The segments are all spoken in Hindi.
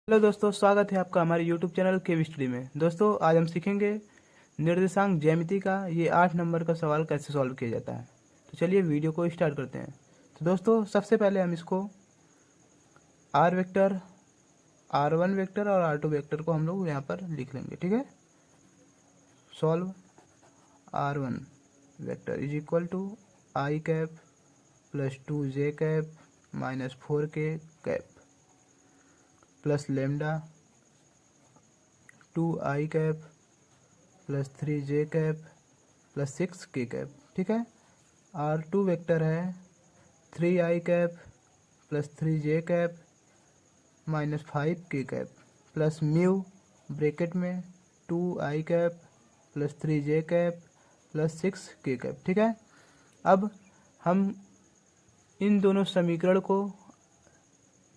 हेलो दोस्तों, स्वागत है आपका हमारे यूट्यूब चैनल के स्टडी में। दोस्तों आज हम सीखेंगे निर्देशांक ज्यामिति का ये 8 नंबर का सवाल कैसे सॉल्व किया जाता है। तो चलिए वीडियो को स्टार्ट करते हैं। तो दोस्तों सबसे पहले हम इसको आर वेक्टर, R1 वेक्टर और R2 वेक्टर को हम लोग यहाँ पर लिख लेंगे। ठीक है, solve R1 vector is equal to I cap plus 2j cap minus 4k cap plus lambda 2i cap plus 3j cap plus 6k cap. ठीक है, R2 वेक्टर है 3i cap plus 3j cap minus 5k cap plus mu bracket में 2i cap plus 3j cap plus 6k cap. ठीक है, अब हम इन दोनों समीकरण को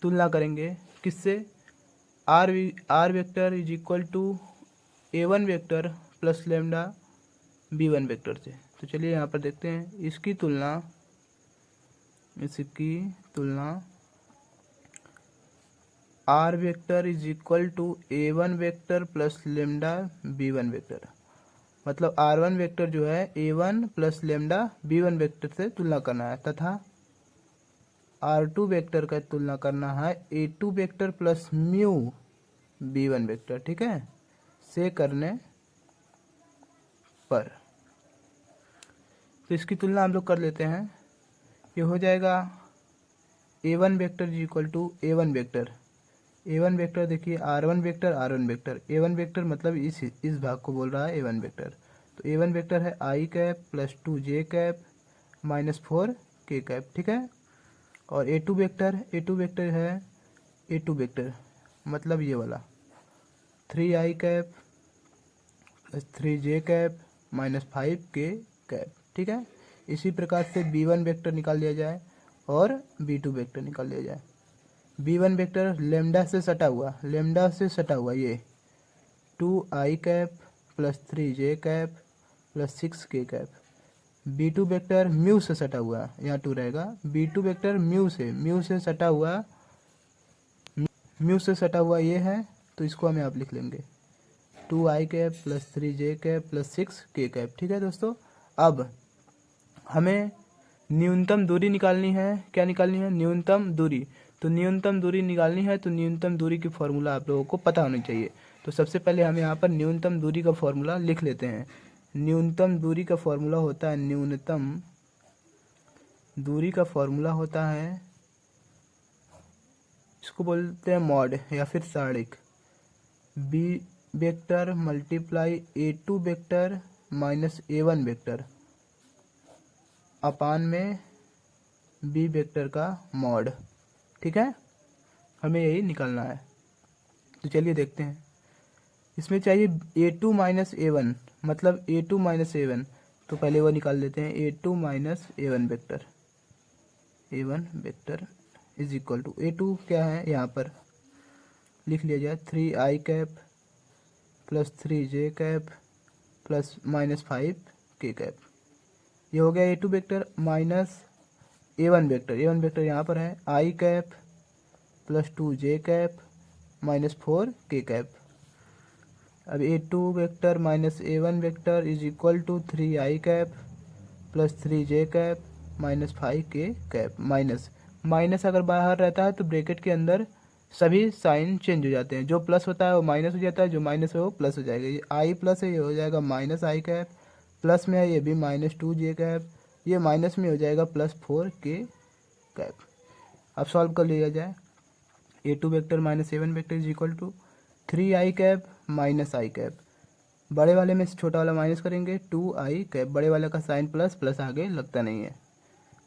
तुलना करेंगे किससे, R vector is equal to A1 vector plus lambda B1 vector से। तो चलिए यहाँ पर देखते हैं इसकी तुलना R vector is equal to A1 vector plus lambda B1 vector, मतलब R1 वेक्टर जो है A1 plus lambda B1 vector से तुलना करना है, तथा R2 वेक्टर का तुलना करना है A2 vector plus mu B1 vector. ठीक है, से करने पर तो इसकी तुलना हम लोग कर लेते हैं। ये हो जाएगा A1 vector is equal to A1 vector. A1 vector देखिए R1 vector R1 vector, A1 vector मतलब इस भाग को बोल रहा है A1 वेक्टर। तो A1 वेक्टर है i cap plus 2j cap minus 4k cap. ठीक है, और A2 वेक्टर है A2 वेक्टर मतलब ये वाला 3i cap plus 3j cap minus 5k cap. ठीक है, इसी प्रकार से B1 वेक्टर निकाल लिया जाए और B2 वेक्टर निकाल लिया जाए। B1 वेक्टर लेमडा से सटा हुआ ये 2i cap plus 3j cap plus 6k cap. B2 vector mu से सटा हुआ, यहाँ 2 रहेगा। B2 वेक्टर म्यू से सटा हुआ ये है, तो इसको हम यहाँ लिख लेंगे 2i cap plus 3j cap plus 6k cap. ठीक है दोस्तों, अब हमें न्यूनतम दूरी निकालनी है। क्या निकालनी है? न्यूनतम दूरी। तो न्यूनतम दूरी निकालनी है तो न्यूनतम दूरी की फॉर्मूला आप लोगों को पता होनी चाहिए। तो सबसे पहले हम यहाँ पर न्यूनतम दूरी का फॉर्मूला लिख लेते हैं। न्यूनतम दूरी का फॉर्मूला होता है इसको बोलते हैं मॉड या फिर सारणिक। B vector multiply A2 vector minus A1 vector अपान में B वेक्टर का मॉड। ठीक है, हमें यही निकालना है। तो चलिए देखते हैं, इसमें चाहिए A2 माइनस A1 मतलब A2 माइनस A1, तो पहले वो निकाल लेते हैं। A2 minus A1 vector is equal to A2 क्या है, यहाँ पर लिख लिया जाए 3i cap plus 3j cap plus minus 5k cap. ये हो गया A2 vector minus A1 vector यहाँ पर है i cap plus 2j cap minus 4k cap. अब A2 vector minus A1 vector is equal to 3i cap plus 3j cap minus 5k cap. Minus अगर बाहर रहता है तो ब्रैकेट के अंदर सभी साइन चेंज हो जाते हैं। जो प्लस होता है वो माइनस हो जाता है, जो माइनस है वो प्लस हो जाएगा। ये आई प्लस है, ये हो जाएगा माइनस आई कैप, प्लस में है ये भी माइनस 2j कैप, ये माइनस में हो जाएगा प्लस 4k कैप। अब सॉल्व कर लिया जाए। A2 vector minus A1 vector is equal to 3i cap minus I cap, बड़े वाले में से छोटा वाला माइनस करेंगे 2i कैप, बड़े वाले का साइन प्लस प्लस आगे लगता नहीं है।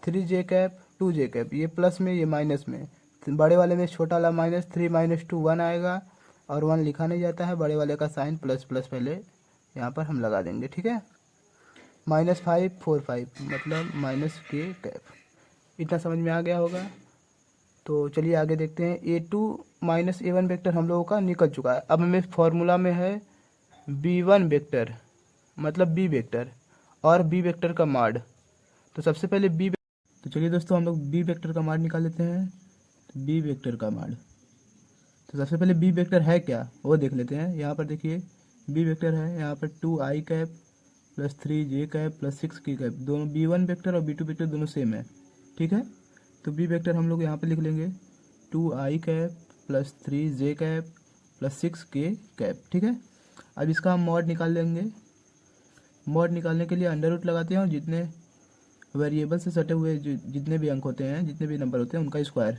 3j कैप 2j कैप, ये प्लस में ये माइनस में, बड़े वाले में छोटा वाला माइनस 3 माइनस 2 1 आएगा, और 1 लिखा नहीं जाता है, बड़े वाले का साइन प्लस प्लस पहले यहाँ पर हम लगा देंगे। ठीक है, माइनस 5 4 5 मतलब माइनस k कैप। इतना समझ में आ गया होगा। तो चलिए आगे देखते हैं। A2 माइनस A1 वेक्टर हम लोगों का निकल चुका है। अब हमें फॉर्मूला में है B1 वेक्टर मतलब B वेक्टर और B वेक्टर का मॉड। तो सबसे पहले तो चलिए दोस्तों हम लोग B वेक्टर का मॉड निकाल लेते हैं। B वेक्टर का मॉड, तो सबसे पहले बी वेक्टर है क्या वो देख लेते हैं। यहाँ पर देखिए बी वेक्टर है यहाँ पर 2i cap plus 3j cap plus 6k cap, दोनों b1 वेक्टर और b2 वेक्टर दोनों सेम है, ठीक है। तो बी वेक्टर हम लोग यहाँ पे लिख लेंगे 2i cap plus 3j cap plus 6k cap, ठीक है। अब इसका हम मॉड निकाल लेंगे। मॉड निकालने के लिए अंडर रूट लगाते हैं और जितने वेरिएबल से सटे हुए जितने भी अंक होते हैं, जितने भी नंबर होते हैं उनका स्क्वायर,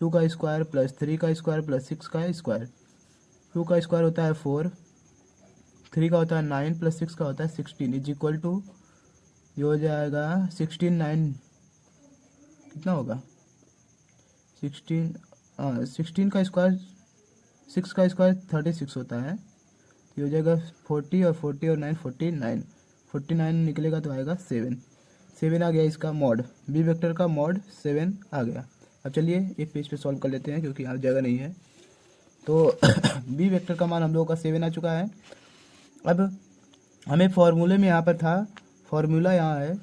2 का स्क्वायर प्लस 3 का स्क्वायर प्लस 6 का स्क्वायर। 2 का स्क्वायर होता है 4, 3 का होता है 9 प्लस 6 का होता है 16 इज इक्वल टू, ये हो जाएगा 16 9 कितना होगा 16 का स्क्वायर 6 का स्क्वायर 36 होता है, ये हो जाएगा 40 और 9 49 निकलेगा तो आएगा 7 आ गया इसका मॉड, बी वेक्टर का मॉड 7 आ गया। अब चलिए एक पेज पे सॉल्व कर लेते हैं क्योंकि यहाँ जगह नहीं है। तो बी वेक्टर का मान हम लोगों का 7 आ चुका है। अब हमें फॉर्मूले में यहाँ पर था, फॉर्मूला यहाँ है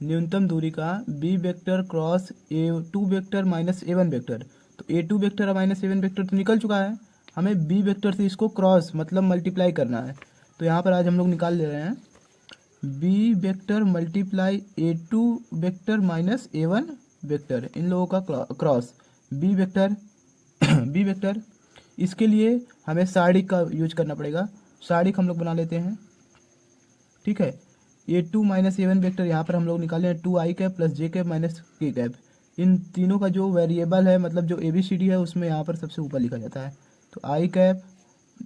न्यूनतम दूरी का B vector cross A2 vector minus A1 vector. तो A2 वेक्टर और माइनस A1 वेक्टर तो निकल चुका है, हमें बी वेक्टर से इसको क्रॉस मतलब मल्टीप्लाई करना है। तो यहाँ पर आज हम लोग निकाल ले रहे हैं B vector multiply A2 vector minus A1 vector, इन लोगों का cross B vector B vector. इसके लिए हमें साड़ी का यूज करना पड़ेगा, साड़ी हम लोग बना लेते हैं, ठीक है। A2 माइनस A1 वेक्टर यहाँ पर हम लोग निकाले हैं 2i cap plus j cap minus k cap. इन तीनों का जो वेरिएबल है मतलब जो ABCD है उसमें यहाँ पर सबसे ऊपर लिखा जाता है। तो i cap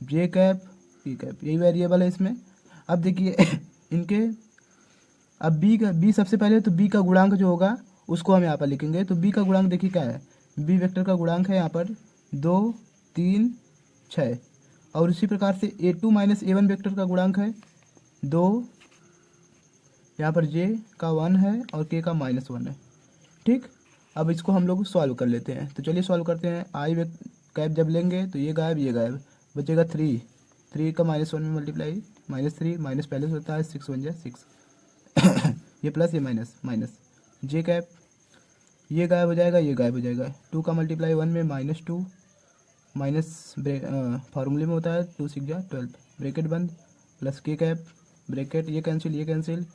j cap k cap यही वेरिएबल है इसमें। अब देखिए इनके अब b सबसे पहले तो b का गुणांक जो होगा उसको हम यहाँ पर लिखेंगे। तो b का गुणांक देखिए क्या है, b वेक्टर का गुणांक है यहाँ पर 2 3 6 और इसी प्रकार से A2 माइनस A1 वेक्टर का गुणांक है 2, यहाँ पर j का 1 है और k का -1 है, ठीक। अब इसको हम लोग सॉल्व कर लेते हैं। तो चलिए सॉल्व करते हैं। i कैप जब लेंगे तो ये गायब बचेगा 3 का -1 में मल्टीप्लाई -3 माइनस पहले से होता है 6 बन जाए 6 ये प्लस ये माइनस जे कैप ये गायब हो जाएगा, ये गायब हो जाएगा। 2 का मल्टीप्लाई 1 में -2 माइनस फार्मूले में होता है 2 6 12 ब्रैकेट बंद प्लस के कैप ब्रैकेट ये कैंसिल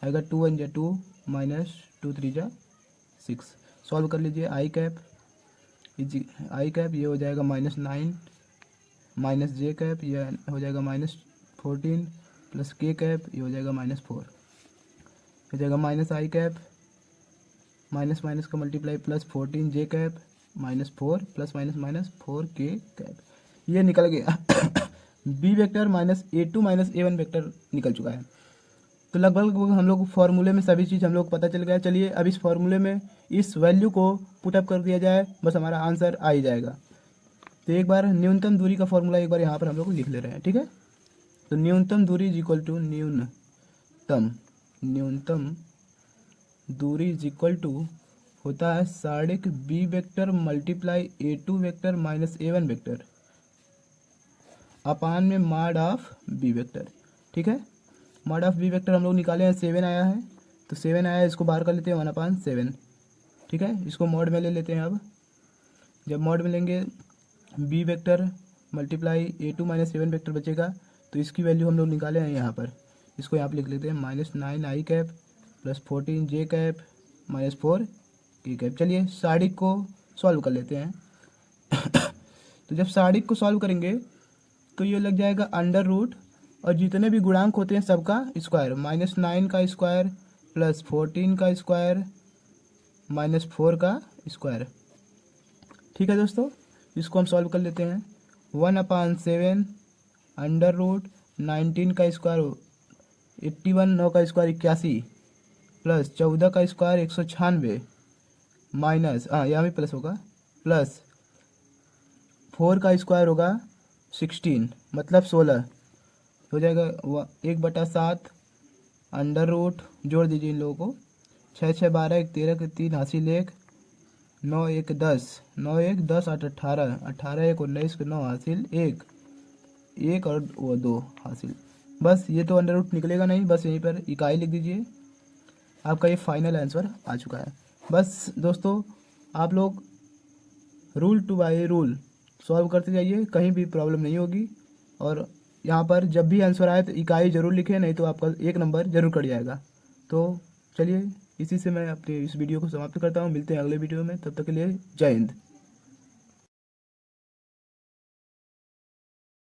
आएगा 2 1 2 माइनस 2 3 6। सॉल्व कर लीजिए। आई कैप ये हो जाएगा -9 माइनस जे कैप ये हो जाएगा -14 प्लस के कैप ये हो जाएगा -4 हो जाएगा माइनस आई कैप माइनस का multiply plus 14 J cap -4 plus -4 K cap ये निकल गया B vector minus A2 minus A1 vector निकल चुका है। तो लगभग हम लोग फॉर्मूले में सभी चीज़ हम लोग पता चल गया। चलिए अब इस फॉर्मूले में इस वैल्यू को पुटअप कर दिया जाए, बस हमारा आंसर आ ही जाएगा। तो एक बार न्यूनतम दूरी का फॉर्मूला एक बार यहाँ पर हम लोग लिख ले रहे हैं, ठीक है। तो न्यूनतम दूरी इज इक्वल टू न्यूनतम दूरी इज इक्वल टू होता है साढ़िक B vector multiply A2 vector minus A1 vector अपान में मॉड ऑफ बी वेक्टर, ठीक है। मॉड ऑफ बी वेक्टर हम लोग निकाले हैं 7 आया है, तो 7 आया है इसको बाहर कर लेते हैं 1/7, ठीक है। इसको मॉड में ले लेते हैं। अब जब मॉड में लेंगे B vector multiply A2 minus A1 vector बचेगा, तो इसकी वैल्यू हम लोग निकाले हैं यहाँ पर, इसको यहाँ पर लिख लेते हैं -9 आई cap plus 14 J cap -4 K cap. चलिए साड़िक को सॉल्व कर लेते हैं तो जब साड़िक को सॉल्व करेंगे तो ये लग जाएगा अंडर रूट और जितने भी गुणांक होते हैं सबका स्क्वायर, -9 का स्क्वायर प्लस 14 का स्क्वायर -4 का स्क्वायर, ठीक है दोस्तों। इसको हम सॉल्व कर लेते हैं। 1/7 अंडर रूट 19 का स्क्वायर 81 9 का स्क्वायर 81 प्लस 14 का स्क्वायर 196 माइनस यहाँ भी प्लस होगा प्लस 4 का स्क्वायर होगा 16 मतलब 16 हो जाएगा 1/7 अंडर रूट जोड़ दीजिए इन लोगों को 6 6 12 1 13 के 3 हासिल 1 9 1 10 9 1 10 8 18 18 1 19 के 9 हासिल 1 और वो 2 हासिल। बस ये तो अंडर रूट निकलेगा नहीं, बस यहीं पर इकाई लिख दीजिए, आपका ये फाइनल आंसर आ चुका है। बस दोस्तों आप लोग rule two by rule solve करते जाइए, कहीं भी प्रॉब्लम नहीं होगी। और यहाँ पर जब भी आंसर आए तो इकाई ज़रूर लिखें, नहीं तो आपका 1 नंबर ज़रूर कट जाएगा। तो चलिए इसी से मैं अपनी इस वीडियो को समाप्त करता हूँ। मिलते हैं अगले वीडियो में, तब तक के लिए जय हिंद।